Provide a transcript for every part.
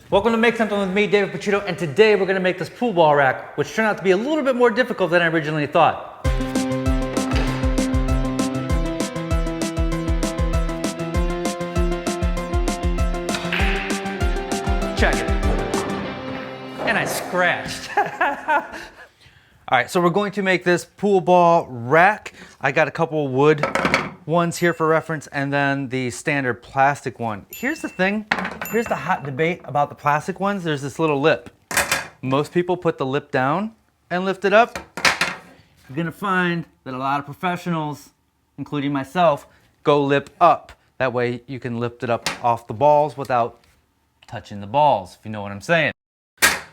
Welcome to Make Something with me, David Picciuto, and today we're going to make this pool ball rack, which turned out to be a little bit more difficult than I originally thought. Check it. And I scratched. All right, so we're going to make this pool ball rack. I got a couple wood ones here for reference, and then the standard plastic one. Here's the thing. Here's the hot debate about the plastic ones. There's this little lip. Most people put the lip down and lift it up. You're gonna find that a lot of professionals, including myself, go lip up. That way you can lift it up off the balls without touching the balls, if you know what I'm saying.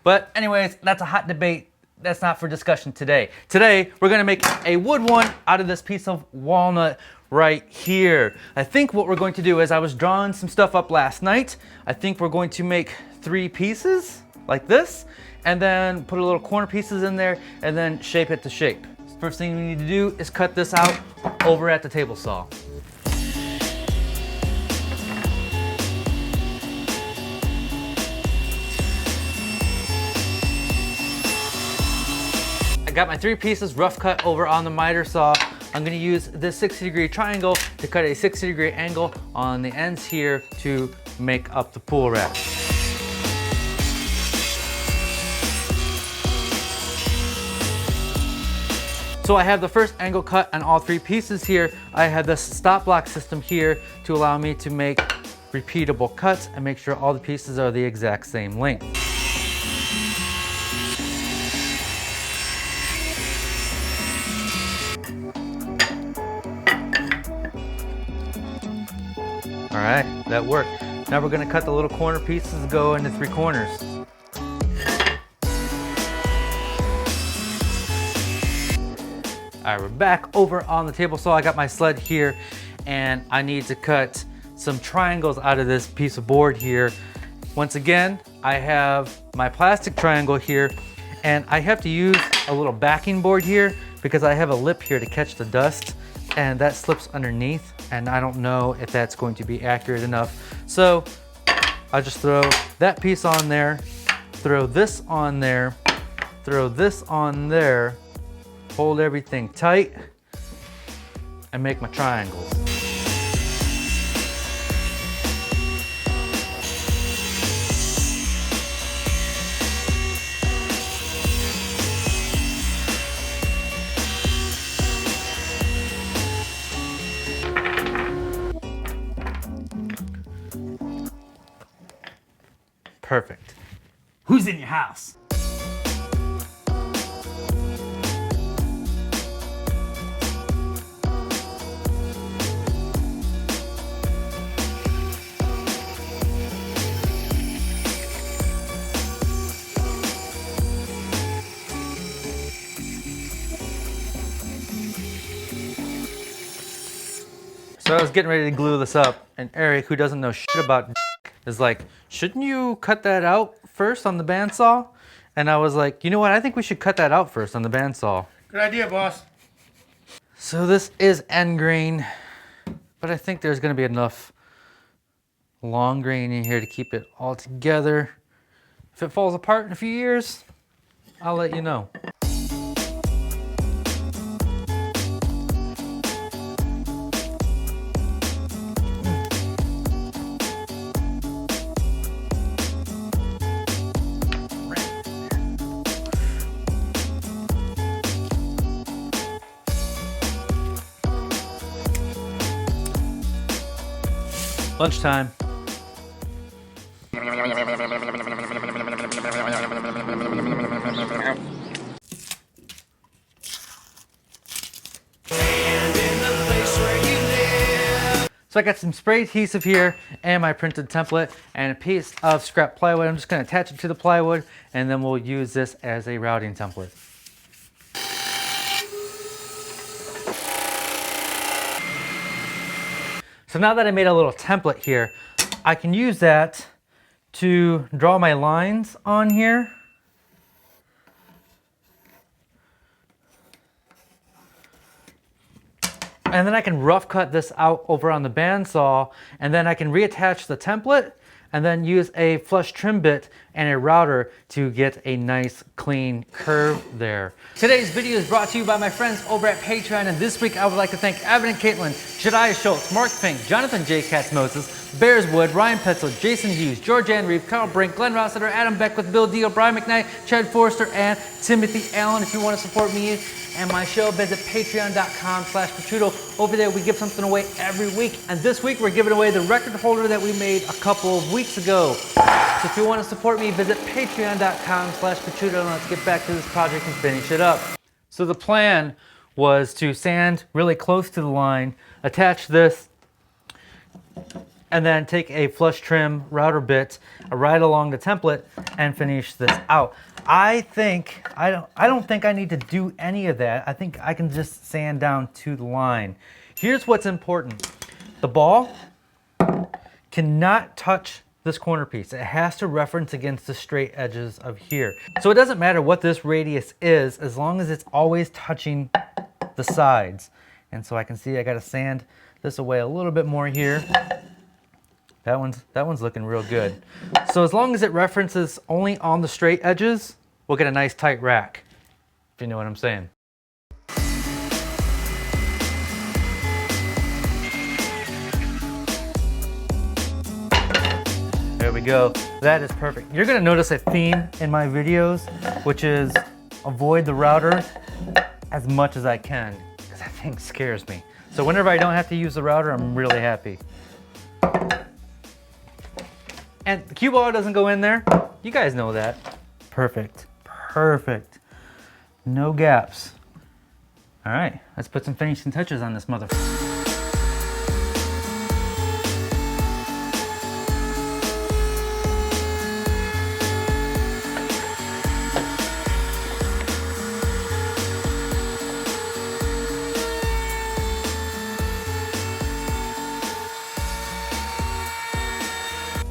But anyways, that's a hot debate. That's not for discussion today. Today, we're gonna make a wood one out of this piece of walnut right here. I think what we're going to do is, I was drawing some stuff up last night. I think we're going to make 3 pieces like this, and then put a little corner pieces in there, and then shape it to shape. First thing we need to do is cut this out over at the table saw. I got my 3 pieces rough cut over on the miter saw. I'm gonna use this 60-degree triangle to cut a 60-degree angle on the ends here to make up the pool rack. So I have the first angle cut on all 3 pieces here. I have this stop block system here to allow me to make repeatable cuts and make sure all the pieces are the exact same length. All right, that worked. Now we're gonna cut the little corner pieces to go into 3 corners. All right, we're back over on the table saw. I got my sled here, and I need to cut some triangles out of this piece of board here. Once again, I have my plastic triangle here, and I have to use a little backing board here because I have a lip here to catch the dust, and that slips underneath, and I don't know if that's going to be accurate enough. So I'll just throw that piece on there, throw this on there, throw this on there, hold everything tight, and make my triangles. Perfect. Who's in your house? So I was getting ready to glue this up, and Eric, who doesn't know shit about is like, shouldn't you cut that out first on the bandsaw? And I was like, you know what? I think we should cut that out first on the bandsaw. Good idea, boss. So this is end grain, but I think there's gonna be enough long grain in here to keep it all together. If it falls apart in a few years, I'll let you know. Lunchtime. So I got some spray adhesive here and my printed template and a piece of scrap plywood. I'm just going to attach it to the plywood, and then we'll use this as a routing template. So now that I made a little template here, I can use that to draw my lines on here. And then I can rough cut this out over on the bandsaw, and then I can reattach the template, and then use a flush trim bit and a router to get a nice clean curve there. Today's video is brought to you by my friends over at Patreon, and this week I would like to thank Evan and Caitlin, Jediah Schultz, Mark Fink, Jonathan J. Katz-Moses, Bearz.wood, Ryan Petzold, Jason Hughes, Georgeann Reeve, Carl Brink, Glen Rossiter, Adam Beckwith, Bill Diehl, Brian McKnight, Chad Forrester, and Timothy Allen. If you want to support me and my show, visit patreon.com/Picciuto. Over there we give something away every week, and this week we're giving away the record holder that we made a couple of weeks ago. So if you want to support me, visit patreon.com/Picciuto, and let's get back to this project and finish it up. So the plan was to sand really close to the line, attach this, and then take a flush trim router bit right along the template and finish this out. I don't think I need to do any of that. I think I can just sand down to the line. Here's what's important. The ball cannot touch this corner piece. It has to reference against the straight edges of here. So it doesn't matter what this radius is, as long as it's always touching the sides. And so I can see I gotta sand this away a little bit more here. That one's looking real good. So as long as it references only on the straight edges, we'll get a nice tight rack, if you know what I'm saying. There we go. That is perfect. You're gonna notice a theme in my videos, which is avoid the router as much as I can, because that thing scares me. So whenever I don't have to use the router, I'm really happy. And the cue ball doesn't go in there. You guys know that. Perfect, perfect. No gaps. All right, let's put some finishing touches on this motherfucker.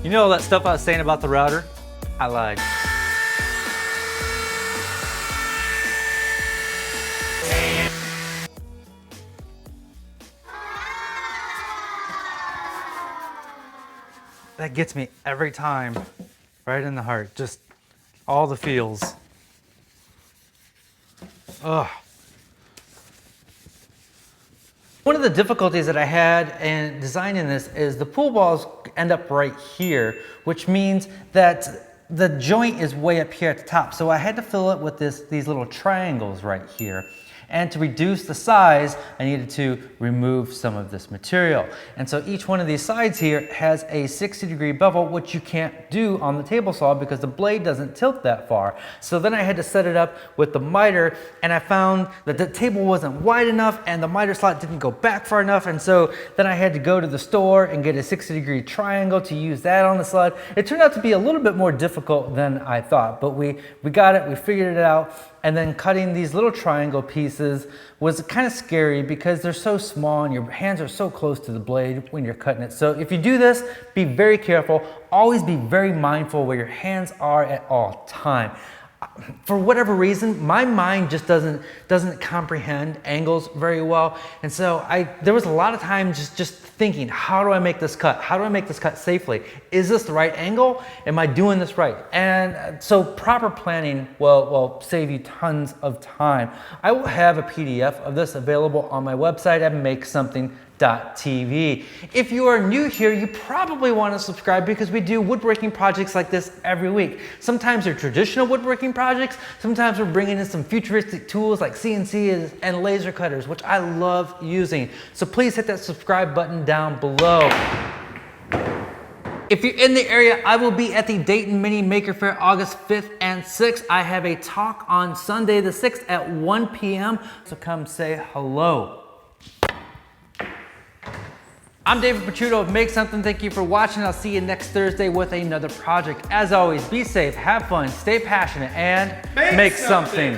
You know all that stuff I was saying about the router? I lied. That gets me every time, right in the heart, just all the feels. Ugh. One of the difficulties that I had in designing this is the pool balls end up right here, which means that the joint is way up here at the top. So I had to fill it with these little triangles right here. And to reduce the size, I needed to remove some of this material. And so each one of these sides here has a 60-degree bevel, which you can't do on the table saw because the blade doesn't tilt that far. So then I had to set it up with the miter, and I found that the table wasn't wide enough and the miter slot didn't go back far enough. And so then I had to go to the store and get a 60-degree triangle to use that on the sled. It turned out to be a little bit more difficult than I thought, but we got it, we figured it out. And then cutting these little triangle pieces was kind of scary because they're so small and your hands are so close to the blade when you're cutting it. So if you do this, be very careful. Always be very mindful where your hands are at all time. For whatever reason, my mind just doesn't comprehend angles very well. And so there was a lot of time just thinking, how do I make this cut? How do I make this cut safely? Is this the right angle? Am I doing this right? And so proper planning will save you tons of time. I will have a PDF of this available on my website at makesomething.tv. If you are new here, you probably want to subscribe because we do woodworking projects like this every week. Sometimes they're traditional woodworking projects. Sometimes we're bringing in some futuristic tools like CNC and laser cutters, which I love using. So please hit that subscribe button down below. If you're in the area, I will be at the Dayton Mini Maker Fair August 5th and 6th. I have a talk on Sunday the 6th at 1 p.m. So come say hello. I'm David Picciuto of Make Something. Thank you for watching. I'll see you next Thursday with another project. As always, be safe, have fun, stay passionate, and make something.